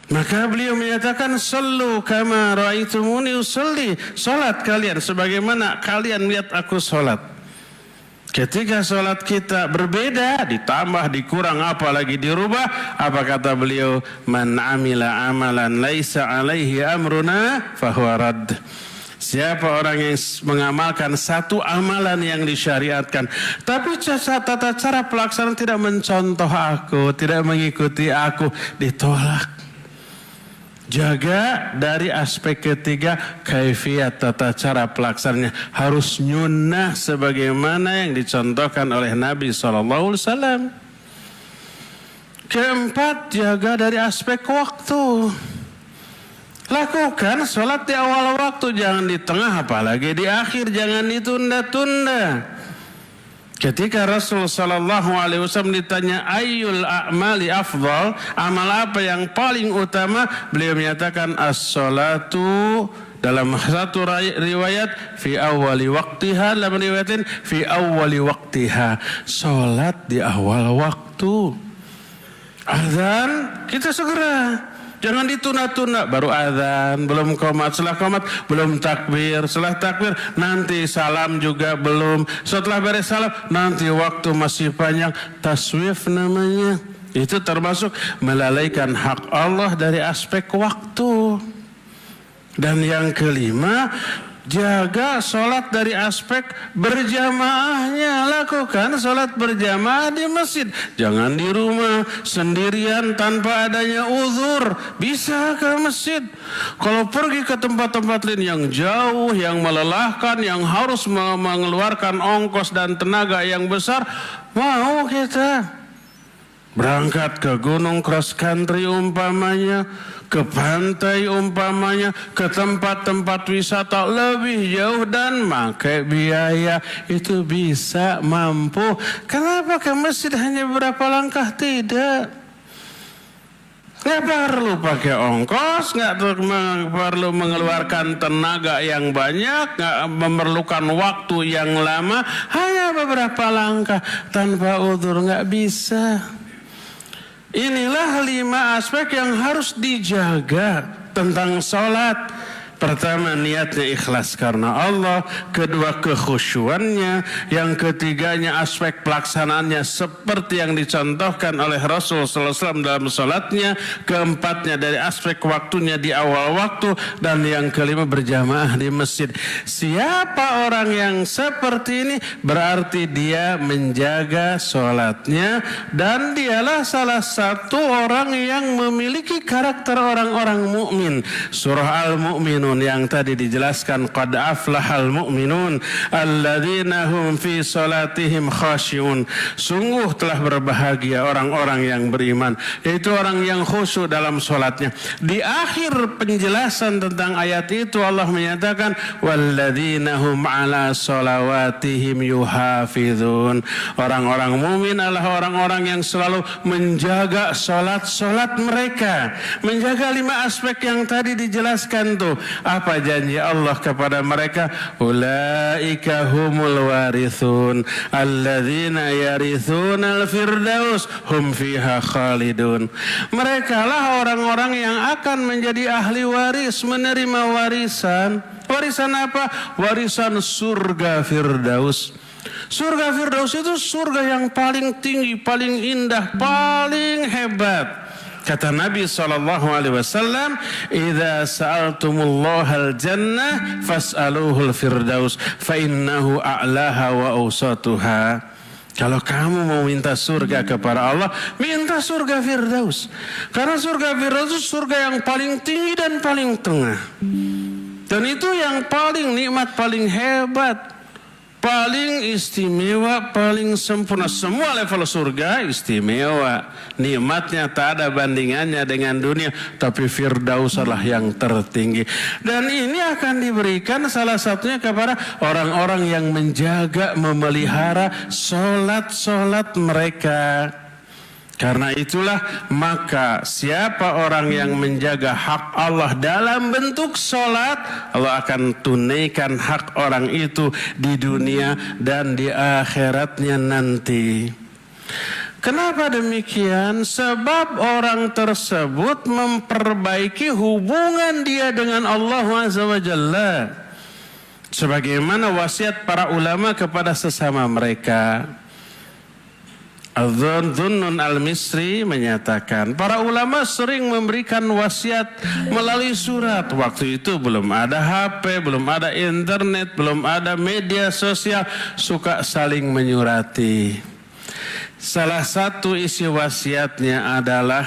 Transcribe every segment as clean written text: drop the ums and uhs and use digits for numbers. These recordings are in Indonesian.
Maka beliau menyatakan, sallu kama ra'aitumuni usolli, salat kalian sebagaimana kalian lihat aku salat. Ketika salat kita berbeda, ditambah, dikurang, apalagi dirubah, apa kata beliau? Man amila amalan laisa alaihi amruna fahuwa radd. Siapa orang yang mengamalkan satu amalan yang disyariatkan, tapi tata cara pelaksanaan tidak mencontoh aku, tidak mengikuti aku, ditolak. Jaga dari aspek ketiga, kaifiyat, tata cara pelaksanaannya harus nyunnah sebagaimana yang dicontohkan oleh Nabi SAW. Keempat, jaga dari aspek waktu. Lakukan sholat di awal waktu, jangan di tengah, apalagi di akhir, jangan ditunda-tunda. Ketika Rasul sallallahu alaihi wasallam ditanya ayyul a'mali afdal, amal apa yang paling utama, beliau menyatakan as-salatu, dalam satu riwayat fi awwali waqtiha, dalam riwayatin fi awwali waqtiha, salat di awal waktu. Azan kita segera, jangan ditunda-tunda, baru azan, belum qomat, setelah qomat belum takbir, setelah takbir nanti salam juga belum, setelah beres salam nanti waktu masih panjang, taswif namanya. Itu termasuk melalaikan hak Allah dari aspek waktu. Dan yang kelima, jaga sholat dari aspek berjamaahnya. Lakukan sholat berjamaah di masjid, jangan di rumah sendirian tanpa adanya uzur. Bisa ke masjid. Kalau pergi ke tempat-tempat lain yang jauh, yang melelahkan, yang harus mengeluarkan ongkos dan tenaga yang besar, mau kita berangkat ke gunung cross country umpamanya, ke pantai umpamanya, ke tempat-tempat wisata lebih jauh dan pakai biaya, itu bisa, mampu. Kenapa ke masjid hanya berapa langkah? Tidak. Nggak perlu pakai ongkos, nggak perlu mengeluarkan tenaga yang banyak, nggak memerlukan waktu yang lama, hanya beberapa langkah tanpa udzur, nggak bisa. Inilah 5 aspek yang harus dijaga tentang sholat. Pertama, niatnya ikhlas karena Allah. Kedua, kekhusyuannya. Yang ketiganya, aspek pelaksanaannya seperti yang dicontohkan oleh Rasul SAW dalam sholatnya. Keempatnya, dari aspek waktunya di awal waktu. Dan yang kelima, berjamaah di masjid. Siapa orang yang seperti ini? Berarti dia menjaga sholatnya, dan dialah salah satu orang yang memiliki karakter orang-orang mukmin. Surah Al-Mu'minun yang tadi dijelaskan, qad aflahal mu'minun alladzina hum fi salatihim khashi'un. Sungguh telah berbahagia orang-orang yang beriman, yaitu orang yang khusyuk dalam salatnya. Di akhir penjelasan tentang ayat itu Allah menyatakan walladzina hum ala salawatihim yuhafizun. Orang-orang mukmin adalah orang-orang yang selalu menjaga salat-salat mereka, menjaga 5 aspek yang tadi dijelaskan tuh. Apa janji Allah kepada mereka? Ulaika humul warithun alladzina yarithunal firdaus hum fiha khalidun. Mereka lah orang-orang yang akan menjadi ahli waris, menerima warisan. Warisan apa? Warisan surga firdaus. Surga firdaus itu surga yang paling tinggi, paling indah, paling hebat. Kata Nabi SAW, "Idza sa'altumullahal jannah fas'aluhul firdaus, fa innahu a'laha wa awsatuha." Kalau kamu mau minta surga kepada Allah, minta surga firdaus. Karena surga firdaus itu surga yang paling tinggi dan paling tengah. Dan itu yang paling nikmat, paling hebat, paling istimewa, paling sempurna. Semua level surga istimewa, nikmatnya tak ada bandingannya dengan dunia, tapi firdaus adalah yang tertinggi. Dan ini akan diberikan salah satunya kepada orang-orang yang menjaga, memelihara solat-solat mereka. Karena itulah, maka siapa orang yang menjaga hak Allah dalam bentuk sholat, Allah akan tunaikan hak orang itu di dunia dan di akhiratnya nanti. Kenapa demikian? Sebab orang tersebut memperbaiki hubungan dia dengan Allah Azza wa Jalla. Sebagaimana wasiat para ulama kepada sesama mereka. Dhunnun al-Misri menyatakan, para ulama sering memberikan wasiat melalui surat. Waktu itu belum ada HP, belum ada internet, belum ada media sosial, suka saling menyurati. Salah satu isi wasiatnya adalah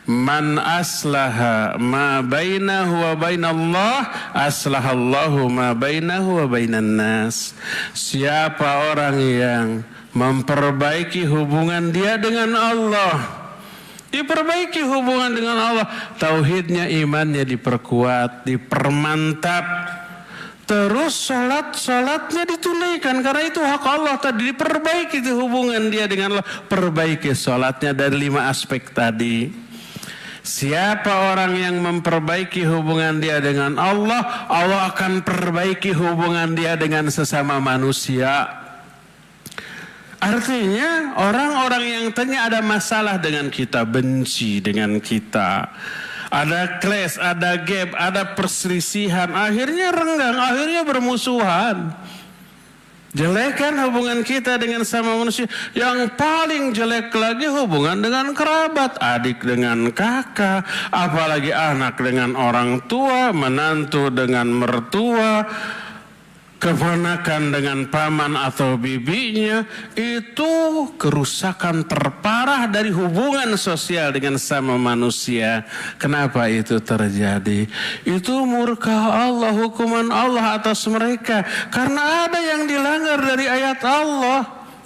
man aslaha ma bainahu wa bainallah aslahallahu ma bainahu wa bainan nas. Siapa orang yang memperbaiki hubungan dia dengan Allah, diperbaiki hubungan dengan Allah, tauhidnya, imannya diperkuat, dipermantap, terus salatnya ditunaikan karena itu hak Allah tadi, diperbaiki hubungan dia dengan Allah, perbaiki salatnya dari 5 aspek tadi. Siapa orang yang memperbaiki hubungan dia dengan Allah, Allah akan perbaiki hubungan dia dengan sesama manusia. Artinya orang-orang yang tanya ada masalah dengan kita, benci dengan kita, ada clash, ada gap, ada perselisihan, akhirnya renggang, akhirnya bermusuhan. Jelekan hubungan kita dengan sama manusia. Yang paling jelek lagi hubungan dengan kerabat, adik dengan kakak, apalagi anak dengan orang tua, menantu dengan mertua, keponakan dengan paman atau bibinya. Itu kerusakan terparah dari hubungan sosial dengan sama manusia. Kenapa itu terjadi? Itu murka Allah, hukuman Allah atas mereka, karena ada yang dilanggar dari ayat Allah.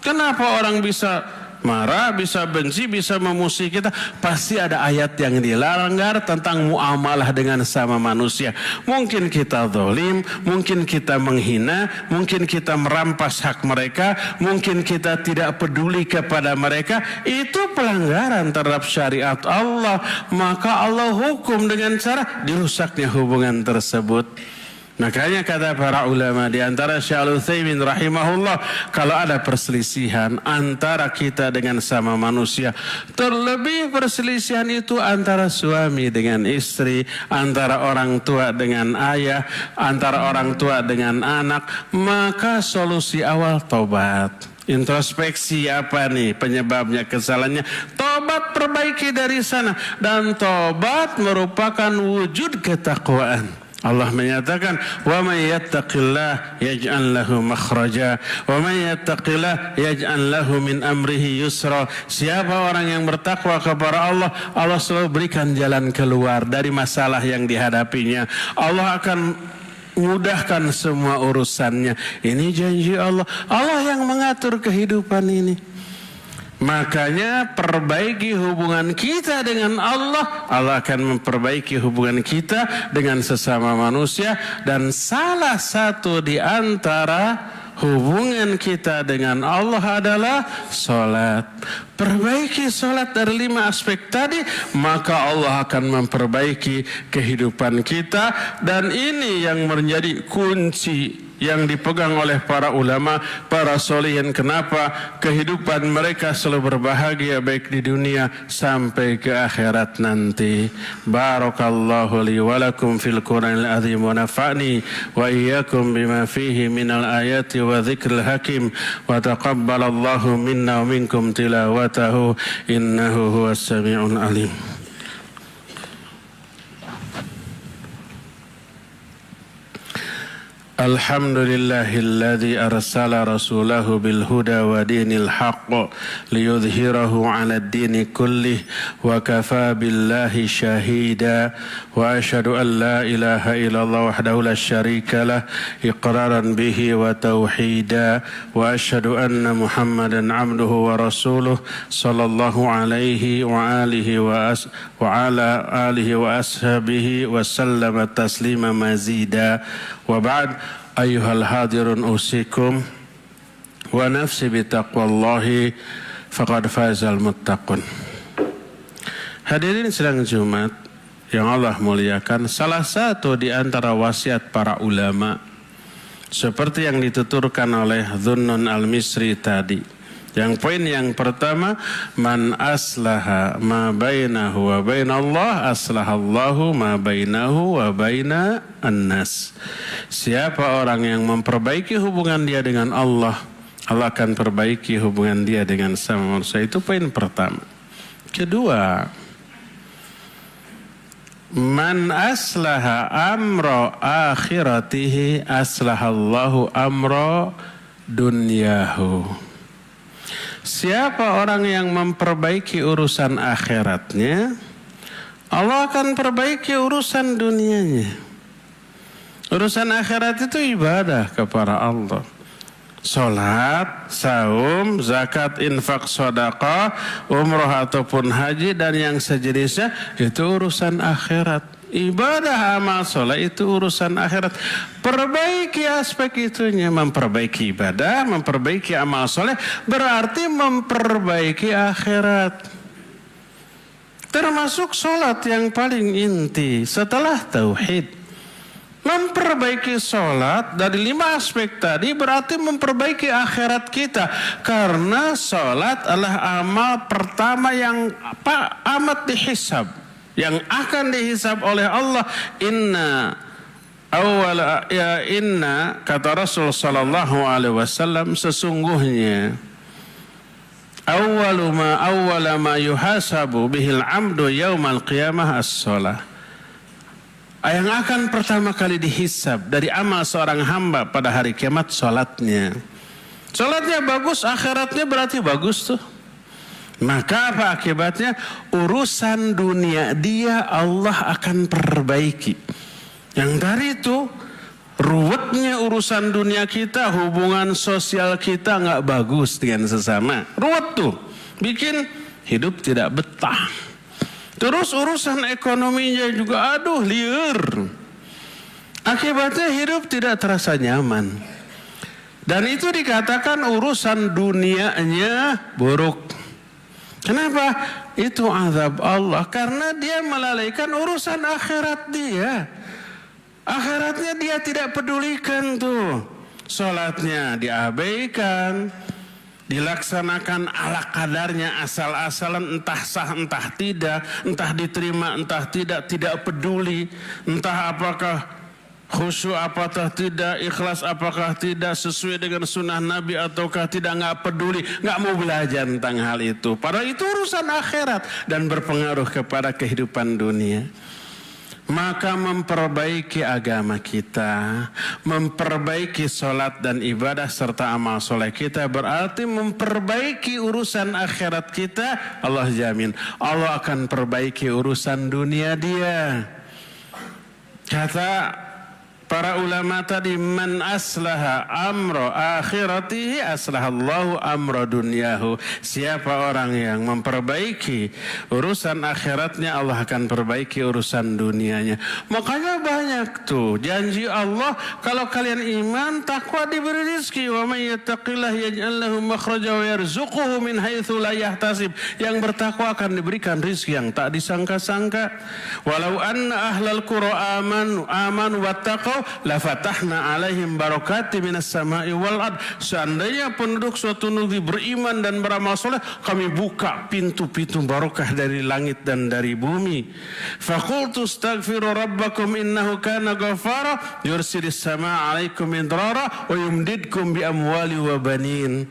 Kenapa orang bisa marah, bisa benci, bisa memusuhi kita? Pasti ada ayat yang dilanggar tentang muamalah dengan sama manusia. Mungkin kita zalim, mungkin kita menghina, mungkin kita merampas hak mereka, mungkin kita tidak peduli kepada mereka. Itu pelanggaran terhadap syariat Allah. Maka Allah hukum dengan cara dirusaknya hubungan tersebut. Makanya kata para ulama, di antara Syekh Al-Utsaimin rahimahullah, kalau ada perselisihan antara kita dengan sama manusia, terlebih perselisihan itu antara suami dengan istri, antara orang tua dengan ayah, antara orang tua dengan anak, maka solusi awal tobat. Introspeksi, apa nih penyebabnya, kesalahannya, tobat, perbaiki dari sana. Dan tobat merupakan wujud ketakwaan. Allah menyatakan, wa may yattaqillah yaj'al lahu makhraja wa may yattaqillah yaj'al lahu min amrihi yusra. Siapa orang yang bertakwa kepada Allah, Allah selalu berikan jalan keluar dari masalah yang dihadapinya. Allah akan mudahkan semua urusannya. Ini janji Allah. Allah yang mengatur kehidupan ini. Makanya perbaiki hubungan kita dengan Allah, Allah akan memperbaiki hubungan kita dengan sesama manusia. Dan salah satu di antara hubungan kita dengan Allah adalah salat. Perbaiki salat dari 5 aspek tadi, maka Allah akan memperbaiki kehidupan kita. Dan ini yang menjadi kunci yang dipegang oleh para ulama, para solihin. Kenapa kehidupan mereka selalu berbahagia baik di dunia sampai ke akhirat nanti. Barakallahu li wa lakum fil Qur'anil azim wa nafa'ni wa iyyakum bima fihi minal ayati wa dzikril hakim wa taqabbalallahu minna wa minkum tilawatahu innahu huwas sami'ul alim. Alhamdulillahilladzi arsala rasulahu bil huda wa dinil haqq liyudhhirahu 'alad dini kullih wa kafa billahi shahida wa asyhadu an la ilaha illallah wahdahu la syarika lah iqraran bihi wa tauhida wa asyhadu anna Muhammadan 'abduhu wa rasuluh sallallahu alaihi wa alihi wa ala alihi wa ashabihi wa sallama taslima mazida. Wa ba'd, ayyuhal hadirun usikum wa nafsi bitaqwallahi faqad fazal muttaqun. Hadirin sidang Jumat yang Allah muliakan, salah satu di antara wasiat para ulama seperti yang dituturkan oleh Dhunnun al-Misri tadi, Yang poin yang pertama, man aslaha ma bainahu wa bainallah aslahallahu ma bainahu wa baina annas. Siapa orang yang memperbaiki hubungan dia dengan Allah, Allah akan perbaiki hubungan dia dengan sama manusia. Itu poin pertama. Kedua, man aslaha amra akhiratihi aslahallahu amra dunyahu. Siapa orang yang memperbaiki urusan akhiratnya, Allah akan perbaiki urusan dunianya. Urusan akhirat itu ibadah kepada Allah. Salat, saum, zakat, infak, sedekah, umrah ataupun haji dan yang sejenisnya itu urusan akhirat. Ibadah amal soleh itu urusan akhirat. Perbaiki aspek itunya. Memperbaiki ibadah, memperbaiki amal soleh berarti memperbaiki akhirat. Termasuk sholat yang paling inti setelah tauhid. Memperbaiki sholat dari 5 aspek tadi berarti memperbaiki akhirat kita. Karena sholat adalah amal pertama yang amat dihisab, yang akan dihisab oleh Allah. Inna kata Rasul sallallahu alaihi wasallam, sesungguhnya awwala ma yuhasabu bihil amdu yaumal qiyamah as-shalah. Yang akan pertama kali dihisab dari amal seorang hamba pada hari kiamat salatnya. Salatnya bagus, akhiratnya berarti bagus tuh. Maka apa akibatnya? Urusan dunia dia Allah akan perbaiki. Yang dari itu ruwetnya urusan dunia kita, hubungan sosial kita nggak bagus dengan sesama. Ruwet tuh, bikin hidup tidak betah. Terus urusan ekonominya juga aduh liar. Akibatnya hidup tidak terasa nyaman. Dan itu dikatakan urusan dunianya buruk. Kenapa? Itu azab Allah. Karena dia melalaikan urusan akhirat dia. Akhiratnya dia tidak pedulikan tuh. Sholatnya diabaikan. Dilaksanakan ala kadarnya, asal-asalan, entah sah entah tidak, entah diterima entah tidak peduli, entah apakah khusyuk apakah tidak, ikhlas apakah tidak, sesuai dengan sunnah Nabi ataukah tidak, nggak peduli, nggak mau belajar tentang hal itu. Padahal itu urusan akhirat dan berpengaruh kepada kehidupan dunia. Maka memperbaiki agama kita, memperbaiki sholat dan ibadah serta amal soleh kita berarti memperbaiki urusan akhirat kita. Allah jamin Allah akan perbaiki urusan dunia dia. Kata para ulama tadi, man aslaha amro akhiratihi aslahallahu amro dunyahu. Siapa orang yang memperbaiki urusan akhiratnya, Allah akan perbaiki urusan dunianya. Makanya banyak tuh janji Allah, kalau kalian iman takwa diberi rizki. Wa may yattaqillah yaj'al lahu makhraja wa yarzuquhu min haitsu la yahtasib. Yang bertakwa akan diberikan rizki yang tak disangka-sangka. Walau anna ahlal qura amanu wattaqau la fatahna alaihim barakati minas sama'i wal ard. Seandainya penduduk suatu negeri beriman dan beramal soleh, kami buka pintu-pintu barakah dari langit dan dari bumi. Faqultu astaghfiru rabbakum innahu kana ghafara yursilis sama'a alaikum midrara wa yumdidkum bi amwali wa banin.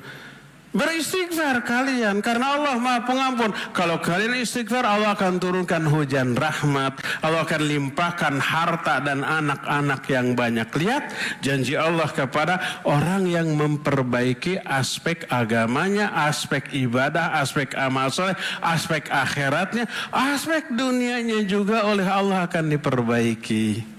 Beristighfar kalian karena Allah Maha Pengampun. Kalau kalian istighfar, Allah akan turunkan hujan rahmat. Allah akan limpahkan harta dan anak-anak yang banyak. Lihat janji Allah kepada orang yang memperbaiki aspek agamanya, aspek ibadah, aspek amal soleh, aspek akhiratnya, aspek dunianya juga oleh Allah akan diperbaiki.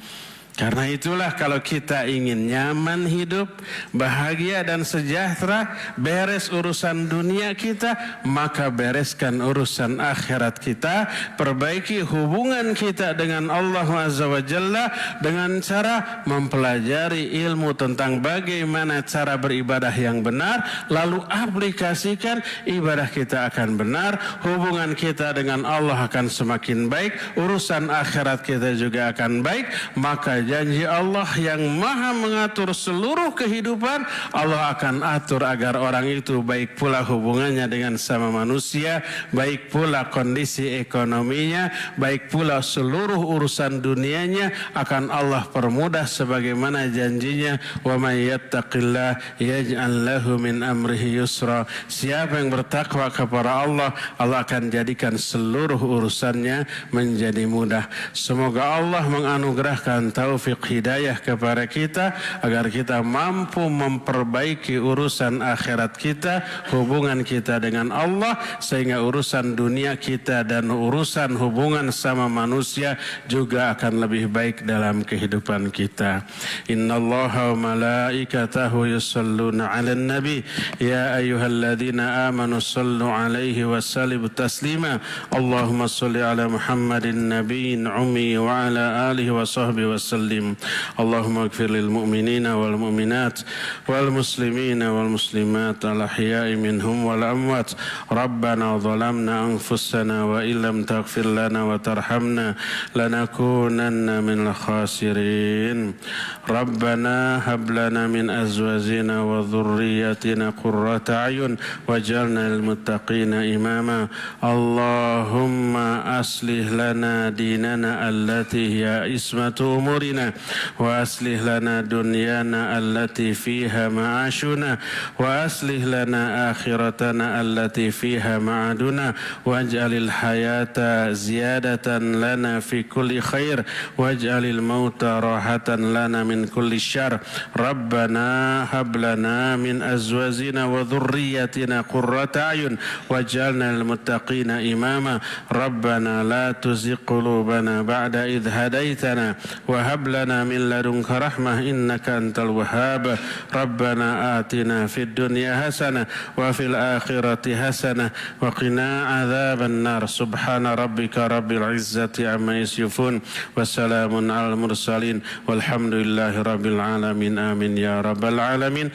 Karena itulah kalau kita ingin nyaman hidup, bahagia dan sejahtera, beres urusan dunia kita, maka bereskan urusan akhirat kita. Perbaiki hubungan kita dengan Allah Azza wa Jalla dengan cara mempelajari ilmu tentang bagaimana cara beribadah yang benar, lalu aplikasikan, ibadah kita akan benar, hubungan kita dengan Allah akan semakin baik, urusan akhirat kita juga akan baik. Maka janji Allah yang maha mengatur seluruh kehidupan, Allah akan atur agar orang itu baik pula hubungannya dengan sama manusia, baik pula kondisi ekonominya, baik pula seluruh urusan dunianya akan Allah permudah sebagaimana janjinya, wa may yattaqillah yaj'al lahu min amrihi yusra. Siapa yang bertakwa kepada Allah, Allah akan jadikan seluruh urusannya menjadi mudah. Semoga Allah menganugerahkan taufik hidayah kepada kita agar kita mampu memperbaiki urusan akhirat kita, hubungan kita dengan Allah, sehingga urusan dunia kita dan urusan hubungan sama manusia juga akan lebih baik dalam kehidupan kita. Innallaha wa malaikatahu yusalluna 'alan nabi ya ayyuhalladzina amanu sallu 'alaihi wa sallimu taslima. Allahumma shalli 'ala Muhammadin nabiyyin ummi wa 'ala alihi wa sahbihi wa sallim. Allahumma ighfir lil mu'minina wal mu'minat wal muslimina wal muslimat al ahya'i minhum wal amwat. Rabbana zalamna anfusana wa illam taghfir lana wa tarhamna lanakunanna minal khasirin. Rabbana hab lana min azwajina wa dhurriyyatina qurrata a'yun waj'alna lil muttaqina imama. Allahumma aslih lana dinana allati hiya ismatu umurina wa aslih lana dunyana allati fiha ma'ashuna wa aslih lana akhiratana allati fiha ma'aduna waj'alil hayata ziyadatan lana fi kulli khair waj'alil mauta rahatan lana min kulli syarr. Rabbana hab lana min azwajina wa dhurriyyatina qurrata a'yun waj'alna lil muttaqina imama. Rabbana la tuzigh qulubana ba'da idh hadaitana wa hab lana min ladunka rahmah innaka antal wahhab. Rabbana atina fid dunya hasanah wa fil akhirati hasanah wa qina adzaban nar. Subhana rabbika rabbil izzati amma yasifun wa salamun alal mursalin walhamdulillahi rabbil alamin. Amin ya rabbal alamin.